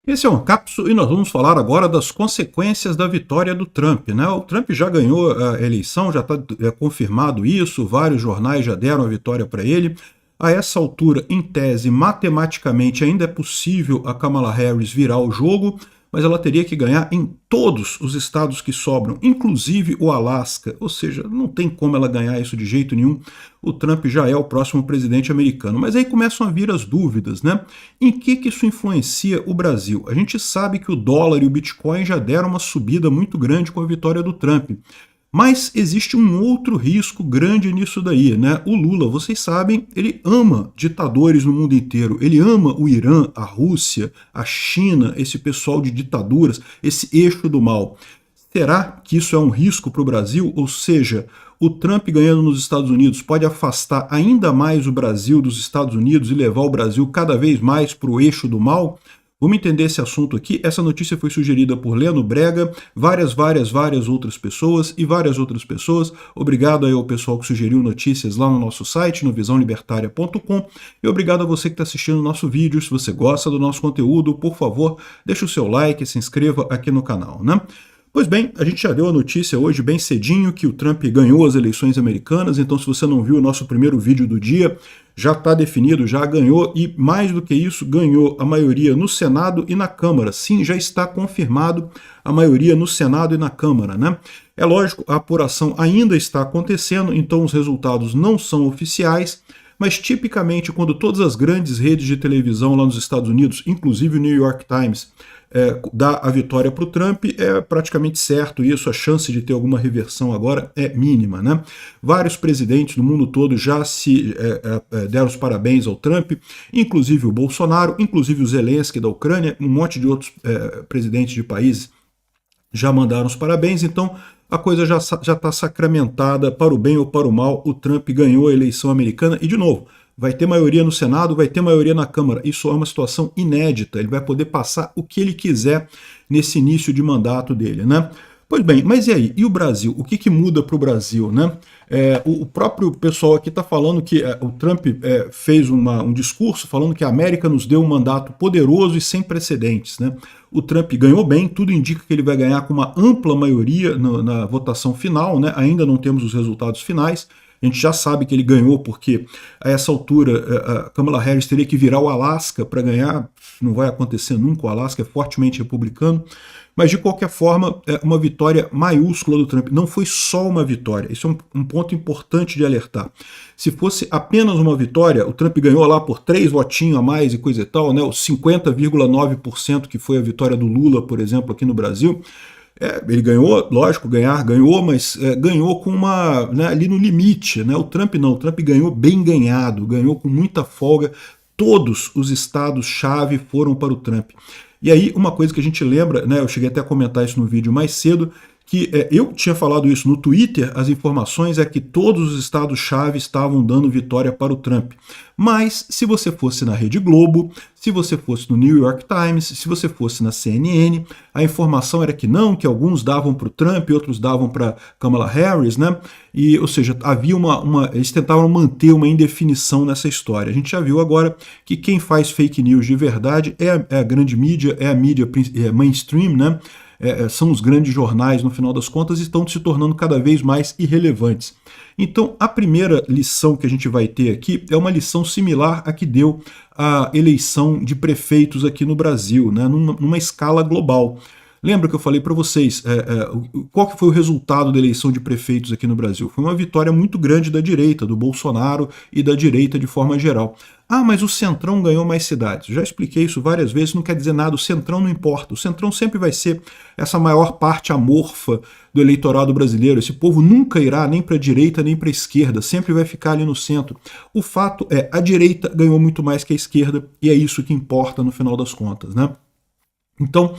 Esse é um Capsule e nós vamos falar agora das consequências da vitória do Trump, né? O Trump já ganhou a eleição, já está confirmado isso, vários jornais já deram a vitória para ele. A essa altura, em tese, matematicamente ainda é possível a Kamala Harris virar o jogo, mas ela teria que ganhar em todos os estados que sobram, inclusive o Alasca, ou seja, não tem como ela ganhar isso de jeito nenhum. O Trump já é o próximo presidente americano. Mas aí começam a vir as dúvidas, né? Em que isso influencia o Brasil? A gente sabe que o dólar e o Bitcoin já deram uma subida muito grande com a vitória do Trump. Mas existe um outro risco grande nisso daí, né? O Lula, vocês sabem, ele ama ditadores no mundo inteiro. Ele ama o Irã, a Rússia, a China, esse pessoal de ditaduras, esse eixo do mal. Será que isso é um risco para o Brasil? Ou seja, o Trump ganhando nos Estados Unidos pode afastar ainda mais o Brasil dos Estados Unidos e levar o Brasil cada vez mais para o eixo do mal? Vamos entender esse assunto aqui. Essa notícia foi sugerida por Leno Brega, várias outras pessoas e várias outras pessoas. Obrigado aí ao pessoal que sugeriu notícias lá no nosso site, no visãolibertaria.com. E obrigado a você que está assistindo o nosso vídeo. Se você gosta do nosso conteúdo, por favor, deixe o seu like e se inscreva aqui no canal, né? Pois bem, a gente já deu a notícia hoje bem cedinho que o Trump ganhou as eleições americanas, então se você não viu o nosso primeiro vídeo do dia, já está definido, já ganhou e mais do que isso, ganhou a maioria no Senado e na Câmara. Sim, já está confirmado a maioria no Senado e na Câmara, né? É lógico, a apuração ainda está acontecendo, então os resultados não são oficiais, mas tipicamente quando todas as grandes redes de televisão lá nos Estados Unidos, inclusive o New York Times, dá a vitória para o Trump, é praticamente certo isso, a chance de ter alguma reversão agora é mínima, né? Vários presidentes do mundo todo já se deram os parabéns ao Trump, inclusive o Bolsonaro, inclusive o Zelensky da Ucrânia, um monte de outros presidentes de países já mandaram os parabéns, então a coisa já está sacramentada, para o bem ou para o mal, o Trump ganhou a eleição americana e, de novo, vai ter maioria no Senado, vai ter maioria na Câmara. Isso é uma situação inédita, ele vai poder passar o que ele quiser nesse início de mandato dele, né? Pois bem, mas e aí? E o Brasil? O que muda para o Brasil, né? O próprio pessoal aqui está falando que o Trump fez um discurso falando que a América nos deu um mandato poderoso e sem precedentes, né? O Trump ganhou bem, tudo indica que ele vai ganhar com uma ampla maioria na votação final, né? Ainda não temos os resultados finais. A gente já sabe que ele ganhou porque a essa altura a Kamala Harris teria que virar o Alasca para ganhar, não vai acontecer nunca, o Alasca é fortemente republicano, mas de qualquer forma é uma vitória maiúscula do Trump, não foi só uma vitória, isso é um ponto importante de alertar. Se fosse apenas uma vitória, o Trump ganhou lá por 3 votinhos a mais e coisa e tal, né, os 50,9% que foi a vitória do Lula, por exemplo, aqui no Brasil. Ele ganhou, lógico, ganhou, mas ganhou com ali no limite, né? O Trump não, o Trump ganhou bem ganhado, ganhou com muita folga, todos os estados-chave foram para o Trump. E aí uma coisa que a gente lembra, né, eu cheguei até a comentar isso no vídeo mais cedo, que eu tinha falado isso no Twitter, as informações é que todos os estados-chave estavam dando vitória para o Trump. Mas se você fosse na Rede Globo, se você fosse no New York Times, se você fosse na CNN, a informação era que não, que alguns davam para o Trump e outros davam para Kamala Harris, né? E, ou seja, havia eles tentavam manter uma indefinição nessa história. A gente já viu agora que quem faz fake news de verdade é a grande mídia, é a mídia mainstream, né? São os grandes jornais, no final das contas, e estão se tornando cada vez mais irrelevantes. Então, a primeira lição que a gente vai ter aqui é uma lição similar à que deu a eleição de prefeitos aqui no Brasil, né, numa escala global. Lembra que eu falei para vocês qual que foi o resultado da eleição de prefeitos aqui no Brasil? Foi uma vitória muito grande da direita, do Bolsonaro e da direita de forma geral. Ah, mas o Centrão ganhou mais cidades. Já expliquei isso várias vezes, não quer dizer nada, o Centrão não importa. O Centrão sempre vai ser essa maior parte amorfa do eleitorado brasileiro. Esse povo nunca irá nem para a direita nem para a esquerda, sempre vai ficar ali no centro. O fato é, a direita ganhou muito mais que a esquerda e é isso que importa no final das contas, né? Então,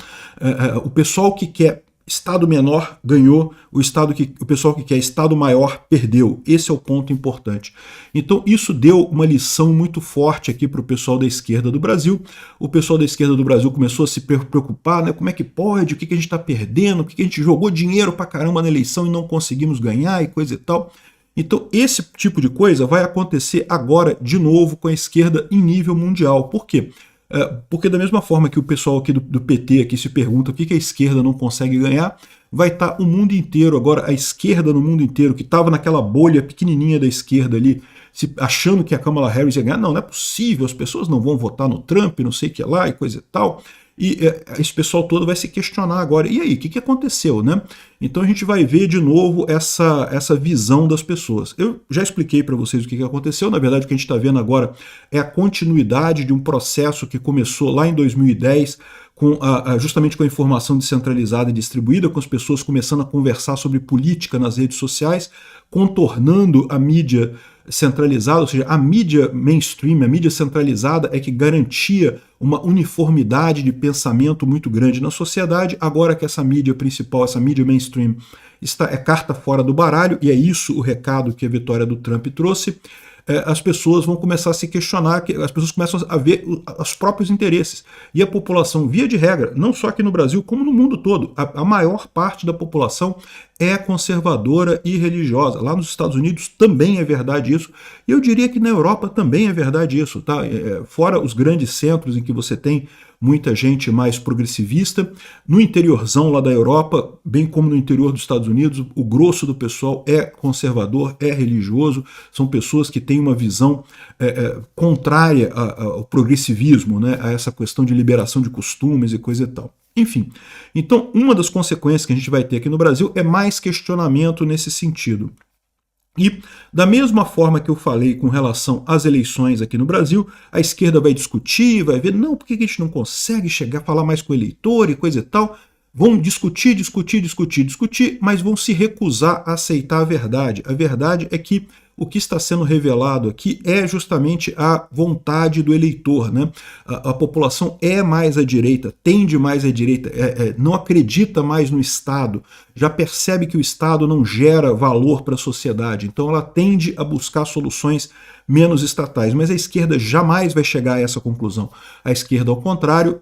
o pessoal que quer estado menor ganhou, o pessoal que quer estado maior perdeu. Esse é o ponto importante. Então, isso deu uma lição muito forte aqui para o pessoal da esquerda do Brasil. O pessoal da esquerda do Brasil começou a se preocupar, né? Como é que pode? O que a gente está perdendo? Por que a gente jogou dinheiro para caramba na eleição e não conseguimos ganhar e coisa e tal? Então, esse tipo de coisa vai acontecer agora de novo com a esquerda em nível mundial. Por quê? Porque da mesma forma que o pessoal aqui do PT aqui se pergunta o que a esquerda não consegue ganhar, vai estar o mundo inteiro, agora a esquerda no mundo inteiro, que estava naquela bolha pequenininha da esquerda ali, achando que a Kamala Harris ia ganhar, não é possível, as pessoas não vão votar no Trump, não sei o que lá e coisa e tal. E esse pessoal todo vai se questionar agora, e aí, o que aconteceu, né? Então a gente vai ver de novo essa visão das pessoas. Eu já expliquei para vocês o que aconteceu, na verdade o que a gente está vendo agora é a continuidade de um processo que começou lá em 2010, justamente com a informação descentralizada e distribuída, com as pessoas começando a conversar sobre política nas redes sociais, contornando a mídia centralizada, ou seja, a mídia mainstream, a mídia centralizada é que garantia uma uniformidade de pensamento muito grande na sociedade. Agora que essa mídia principal, essa mídia mainstream, é carta fora do baralho, e é isso o recado que a vitória do Trump trouxe, as pessoas vão começar a se questionar, as pessoas começam a ver os próprios interesses. E a população, via de regra, não só aqui no Brasil, como no mundo todo, a maior parte da população é conservadora e religiosa. Lá nos Estados Unidos também é verdade isso. E eu diria que na Europa também é verdade isso, tá? Fora os grandes centros em que você tem muita gente mais progressivista, no interiorzão lá da Europa, bem como no interior dos Estados Unidos, o grosso do pessoal é conservador, é religioso, são pessoas que têm uma visão contrária ao progressivismo, né? A essa questão de liberação de costumes e coisa e tal. Enfim, então uma das consequências que a gente vai ter aqui no Brasil é mais questionamento nesse sentido. E da mesma forma que eu falei com relação às eleições aqui no Brasil, a esquerda vai discutir, vai ver, não, por que a gente não consegue chegar a falar mais com o eleitor e coisa e tal? Vão discutir, mas vão se recusar a aceitar a verdade. A verdade é que o que está sendo revelado aqui é justamente a vontade do eleitor, né? A população é mais à direita, tende mais à direita, não acredita mais no Estado, já percebe que o Estado não gera valor para a sociedade, então ela tende a buscar soluções menos estatais, mas a esquerda jamais vai chegar a essa conclusão. A esquerda, ao contrário,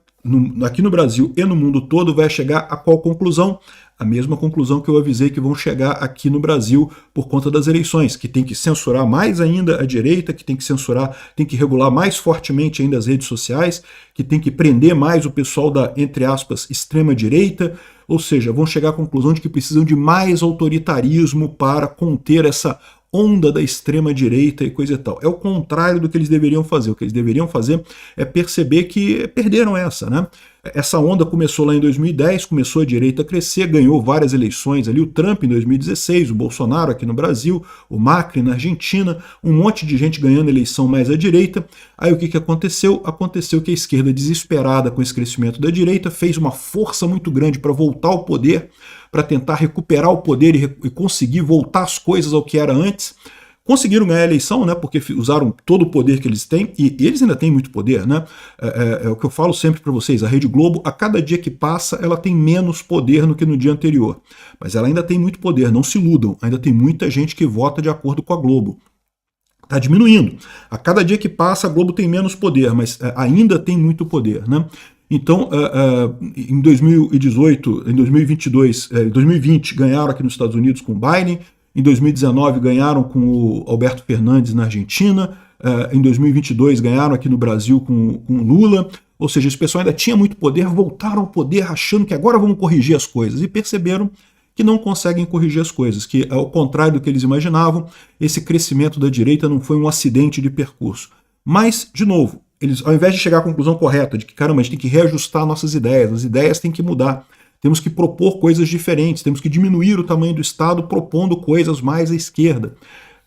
aqui no Brasil e no mundo todo, vai chegar a qual conclusão? A mesma conclusão que eu avisei que vão chegar aqui no Brasil por conta das eleições, que tem que censurar mais ainda a direita, que tem que censurar, tem que regular mais fortemente ainda as redes sociais, que tem que prender mais o pessoal da, entre aspas, extrema-direita, ou seja, vão chegar à conclusão de que precisam de mais autoritarismo para conter essa onda da extrema-direita e coisa e tal. É o contrário do que eles deveriam fazer. O que eles deveriam fazer é perceber que perderam essa, né? Essa onda começou lá em 2010, começou a direita a crescer, ganhou várias eleições ali, o Trump em 2016, o Bolsonaro aqui no Brasil, o Macri na Argentina, um monte de gente ganhando eleição mais à direita. Aí o que aconteceu? Aconteceu que a esquerda, desesperada com esse crescimento da direita, fez uma força muito grande para voltar ao poder, para tentar recuperar o poder e conseguir voltar as coisas ao que era antes. Conseguiram ganhar a eleição, né, porque usaram todo o poder que eles têm, e eles ainda têm muito poder, né? É o que eu falo sempre para vocês, a Rede Globo, a cada dia que passa, ela tem menos poder do que no dia anterior. Mas ela ainda tem muito poder, não se iludam, ainda tem muita gente que vota de acordo com a Globo. Está diminuindo. A cada dia que passa, a Globo tem menos poder, mas ainda tem muito poder, né? Então, em 2018, em 2022, 2020, ganharam aqui nos Estados Unidos com o Biden. Em 2019 ganharam com o Alberto Fernandes na Argentina, em 2022 ganharam aqui no Brasil com o Lula, ou seja, esse pessoal ainda tinha muito poder, voltaram ao poder achando que agora vamos corrigir as coisas e perceberam que não conseguem corrigir as coisas, que ao contrário do que eles imaginavam, esse crescimento da direita não foi um acidente de percurso. Mas, de novo, eles, ao invés de chegar à conclusão correta de que, caramba, a gente tem que reajustar nossas ideias, as ideias têm que mudar, temos que propor coisas diferentes, temos que diminuir o tamanho do Estado propondo coisas mais à esquerda.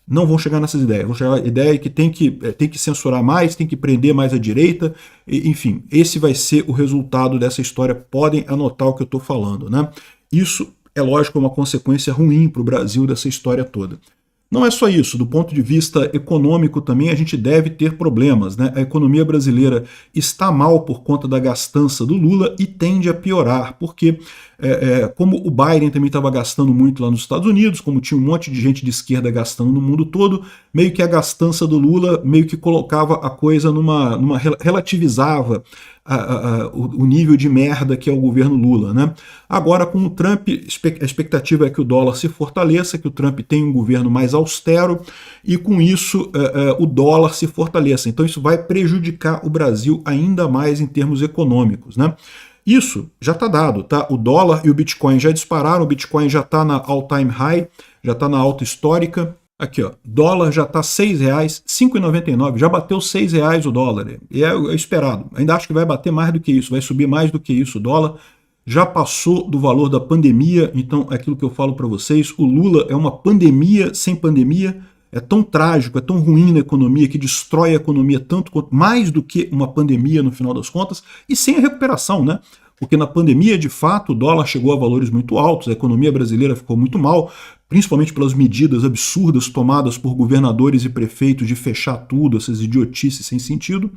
Não vão chegar nessas ideias, vão chegar à ideia que tem que censurar mais, tem que prender mais a direita, enfim, esse vai ser o resultado dessa história, podem anotar o que eu estou falando, né? Isso, é lógico, é uma consequência ruim para o Brasil dessa história toda. Não é só isso, do ponto de vista econômico também a gente deve ter problemas, né? A economia brasileira está mal por conta da gastança do Lula e tende a piorar, porque como o Biden também estava gastando muito lá nos Estados Unidos, como tinha um monte de gente de esquerda gastando no mundo todo, meio que a gastança do Lula meio que colocava a coisa relativizava o nível de merda que é o governo Lula, né? Agora, com o Trump, a expectativa é que o dólar se fortaleça, que o Trump tenha um governo mais austero e, com isso, o dólar se fortaleça. Então, isso vai prejudicar o Brasil ainda mais em termos econômicos, né? Isso já está dado, tá? O dólar e o Bitcoin já dispararam, o Bitcoin já está na all-time high, já está na alta histórica. Aqui, ó, dólar já está R$ 6,00, 5,99, já bateu R$ 6,00 o dólar, e é esperado. Ainda acho que vai bater mais do que isso, vai subir mais do que isso o dólar. Já passou do valor da pandemia, então é aquilo que eu falo para vocês, o Lula é uma pandemia sem pandemia, é tão trágico, é tão ruim na economia, que destrói a economia tanto quanto mais do que uma pandemia no final das contas, e sem a recuperação, né? Porque na pandemia, de fato, o dólar chegou a valores muito altos, a economia brasileira ficou muito mal, principalmente pelas medidas absurdas tomadas por governadores e prefeitos de fechar tudo, essas idiotices sem sentido,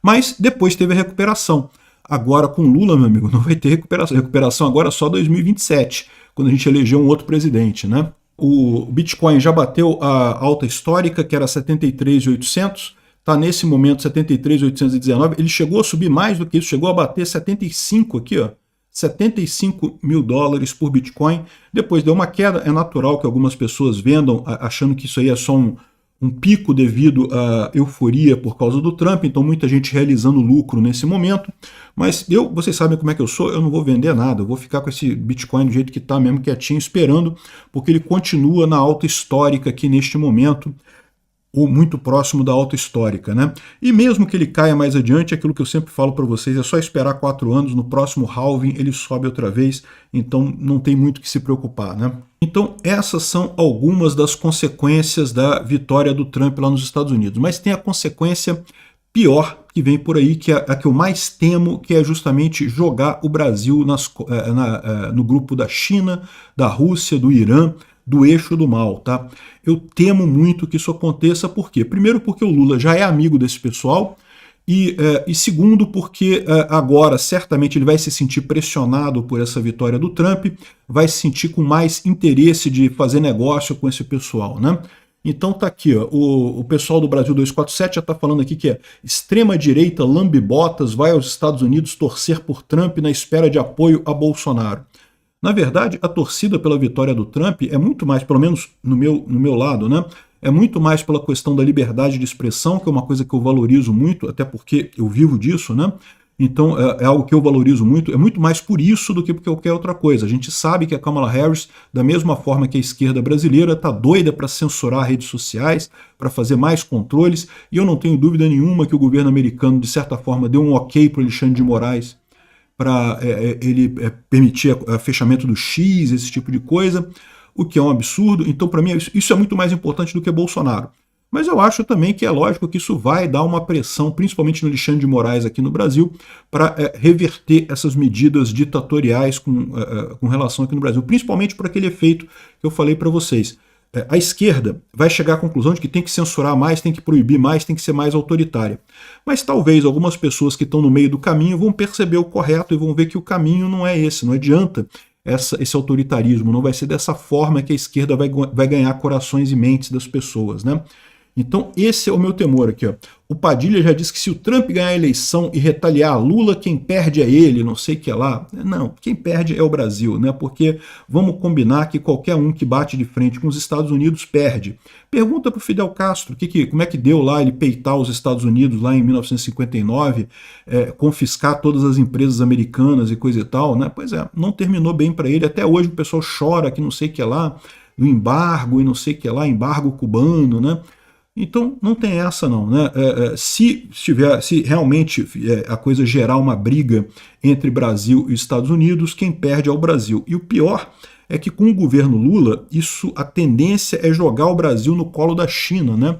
mas depois teve a recuperação. Agora com Lula, meu amigo, não vai ter recuperação. Recuperação agora é só 2027, quando a gente eleger um outro presidente, né? O Bitcoin já bateu a alta histórica, que era 73.800, está nesse momento 73.819, ele chegou a subir mais do que isso, chegou a bater 75 aqui, ó, 75 mil dólares por Bitcoin, depois deu uma queda, é natural que algumas pessoas vendam achando que isso aí é só um pico devido à euforia por causa do Trump, então muita gente realizando lucro nesse momento, mas vocês sabem como é que eu sou, eu não vou vender nada, eu vou ficar com esse Bitcoin do jeito que está mesmo quietinho, esperando, porque ele continua na alta histórica aqui neste momento, ou muito próximo da alta histórica, né? E mesmo que ele caia mais adiante, aquilo que eu sempre falo para vocês, é só esperar 4 anos, no próximo halving ele sobe outra vez, então não tem muito que se preocupar, né? Então essas são algumas das consequências da vitória do Trump lá nos Estados Unidos, mas tem a consequência pior que vem por aí, que é a que eu mais temo, que é justamente jogar o Brasil no grupo da China, da Rússia, do Irã, do eixo do mal, tá? Eu temo muito que isso aconteça, por quê? Primeiro porque o Lula já é amigo desse pessoal, e segundo porque agora certamente ele vai se sentir pressionado por essa vitória do Trump, vai se sentir com mais interesse de fazer negócio com esse pessoal, né? Então tá aqui, ó, o pessoal do Brasil 247 já tá falando aqui que é extrema-direita lambe-botas vai aos Estados Unidos torcer por Trump na espera de apoio a Bolsonaro. Na verdade, a torcida pela vitória do Trump é muito mais, pelo menos no meu lado, né? É muito mais pela questão da liberdade de expressão, que é uma coisa que eu valorizo muito, até porque eu vivo disso, né? Então é algo que eu valorizo muito, é muito mais por isso do que por qualquer outra coisa. A gente sabe que a Kamala Harris, da mesma forma que a esquerda brasileira, está doida para censurar redes sociais, para fazer mais controles, e eu não tenho dúvida nenhuma que o governo americano, de certa forma, deu um ok para o Alexandre de Moraes para ele permitir o fechamento do X, esse tipo de coisa, o que é um absurdo. Então, para mim, isso é muito mais importante do que Bolsonaro. Mas eu acho também que é lógico que isso vai dar uma pressão, principalmente no Alexandre de Moraes aqui no Brasil, para reverter essas medidas ditatoriais com relação aqui no Brasil, principalmente por aquele efeito que eu falei para vocês. A esquerda vai chegar à conclusão de que tem que censurar mais, tem que proibir mais, tem que ser mais autoritária. Mas talvez algumas pessoas que estão no meio do caminho vão perceber o correto e vão ver que o caminho não é esse, não adianta esse autoritarismo, não vai ser dessa forma que a esquerda vai ganhar corações e mentes das pessoas, né? Então esse é o meu temor aqui, ó. O Padilha já disse que se o Trump ganhar a eleição e retaliar Lula, quem perde é ele, não sei o que lá. Não, quem perde é o Brasil, né? Porque vamos combinar que qualquer um que bate de frente com os Estados Unidos perde. Pergunta para o Fidel Castro como é que deu lá ele peitar os Estados Unidos lá em 1959, confiscar todas as empresas americanas e coisa e tal, né? Pois é, não terminou bem para ele. Até hoje o pessoal chora que não sei o que lá, do embargo e não sei o que lá, embargo cubano, né? Então não tem essa não, né? Se realmente a coisa gerar uma briga entre Brasil e Estados Unidos, quem perde é o Brasil. E o pior é que com o governo Lula, a tendência é jogar o Brasil no colo da China, né?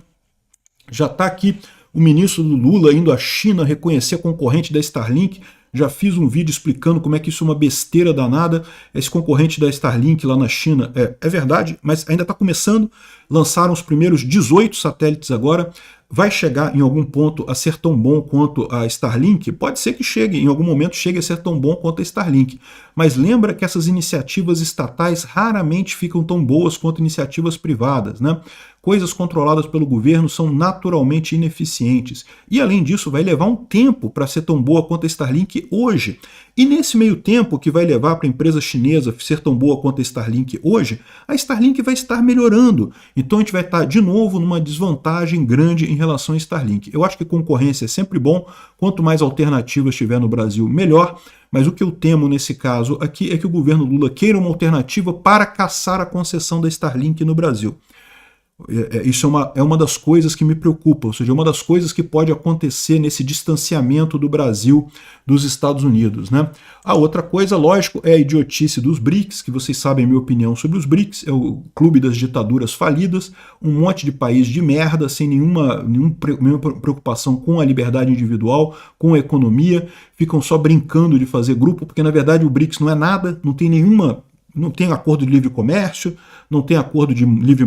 Já está aqui o ministro do Lula indo à China reconhecer concorrente da Starlink. Já fiz um vídeo explicando como é que isso é uma besteira danada. Esse concorrente da Starlink lá na China é verdade, mas ainda está começando. Lançaram os primeiros 18 satélites agora. Vai chegar em algum ponto a ser tão bom quanto a Starlink? Pode ser que chegue, em algum momento chegue a ser tão bom quanto a Starlink. Mas lembra que essas iniciativas estatais raramente ficam tão boas quanto iniciativas privadas, né? Coisas controladas pelo governo são naturalmente ineficientes. E além disso, vai levar um tempo para ser tão boa quanto a Starlink hoje. E nesse meio tempo que vai levar para a empresa chinesa ser tão boa quanto a Starlink hoje, a Starlink vai estar melhorando. Então a gente vai estar de novo numa desvantagem grande em relação a Starlink. Eu acho que concorrência é sempre bom, quanto mais alternativas tiver no Brasil, melhor. Mas o que eu temo nesse caso aqui é que o governo Lula queira uma alternativa para caçar a concessão da Starlink no Brasil. Isso é uma das coisas que me preocupa, ou seja, uma das coisas que pode acontecer nesse distanciamento do Brasil dos Estados Unidos, né? A outra coisa, lógico, é a idiotice dos BRICS, que vocês sabem a minha opinião sobre os BRICS, é o clube das ditaduras falidas, um monte de país de merda, sem nenhuma preocupação com a liberdade individual, com a economia, ficam só brincando de fazer grupo, porque na verdade o BRICS não é nada, não tem acordo de livre comércio, não tem acordo de livre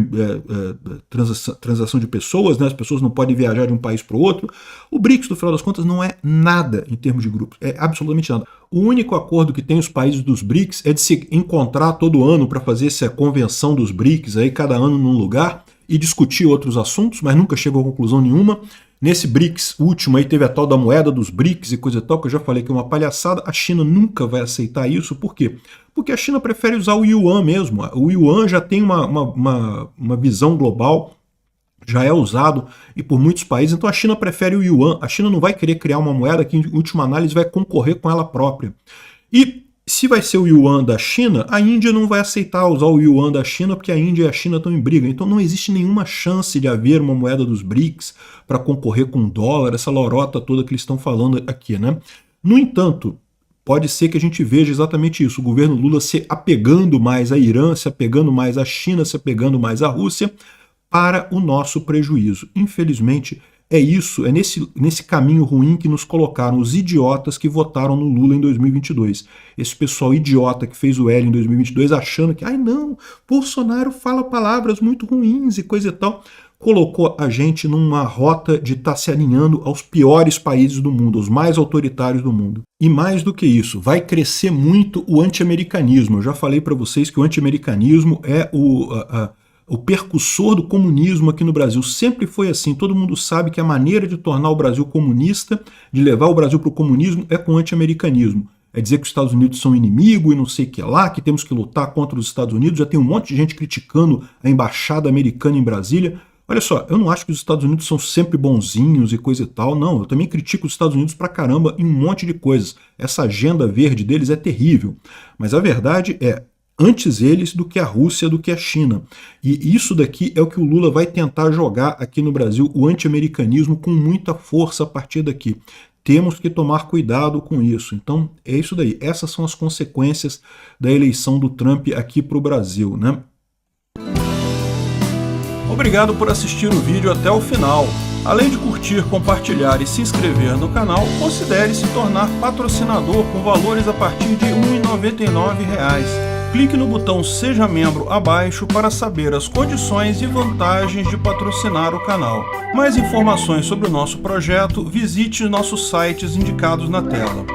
transação de pessoas, né? As pessoas não podem viajar de um país para o outro. O BRICS, no final das contas, não é nada em termos de grupos, é absolutamente nada. O único acordo que tem os países dos BRICS é de se encontrar todo ano para fazer essa convenção dos BRICS, aí cada ano num lugar, e discutir outros assuntos, mas nunca chegou a conclusão nenhuma. Nesse BRICS último aí teve a tal da moeda dos BRICS e coisa e tal, que eu já falei que é uma palhaçada. A China nunca vai aceitar isso. Por quê? Porque a China prefere usar o yuan mesmo. O yuan já tem uma visão global, já é usado e por muitos países, então a China prefere o yuan. A China não vai querer criar uma moeda que, em última análise, vai concorrer com ela própria. E se vai ser o yuan da China, a Índia não vai aceitar usar o yuan da China, porque a Índia e a China estão em briga. Então não existe nenhuma chance de haver uma moeda dos BRICS para concorrer com o dólar, essa lorota toda que eles estão falando aqui, né? No entanto, pode ser que a gente veja exatamente isso, o governo Lula se apegando mais a Irã, se apegando mais à China, se apegando mais à Rússia, para o nosso prejuízo. Infelizmente, é isso, é nesse caminho ruim que nos colocaram os idiotas que votaram no Lula em 2022. Esse pessoal idiota que fez o L em 2022 achando que, ai não, Bolsonaro fala palavras muito ruins e coisa e tal, colocou a gente numa rota de estar se alinhando aos piores países do mundo, aos mais autoritários do mundo. E mais do que isso, vai crescer muito o anti-americanismo. Eu já falei para vocês que o anti-americanismo é o percussor do comunismo aqui no Brasil. Sempre foi assim. Todo mundo sabe que a maneira de tornar o Brasil comunista, de levar o Brasil para o comunismo, é com o anti-americanismo. É dizer que os Estados Unidos são inimigo e não sei o que lá, que temos que lutar contra os Estados Unidos. Já tem um monte de gente criticando a embaixada americana em Brasília. Olha só, eu não acho que os Estados Unidos são sempre bonzinhos e coisa e tal. Não, eu também critico os Estados Unidos pra caramba em um monte de coisas. Essa agenda verde deles é terrível. Mas a verdade é, antes eles do que a Rússia, do que a China. E isso daqui é o que o Lula vai tentar jogar aqui no Brasil, o anti-americanismo com muita força a partir daqui. Temos que tomar cuidado com isso. Então é isso daí. Essas são as consequências da eleição do Trump aqui para o Brasil, né? Obrigado por assistir o vídeo até o final. Além de curtir, compartilhar e se inscrever no canal, considere se tornar patrocinador com valores a partir de R$ 1,99. Clique no botão Seja Membro abaixo para saber as condições e vantagens de patrocinar o canal. Mais informações sobre o nosso projeto, visite nossos sites indicados na tela.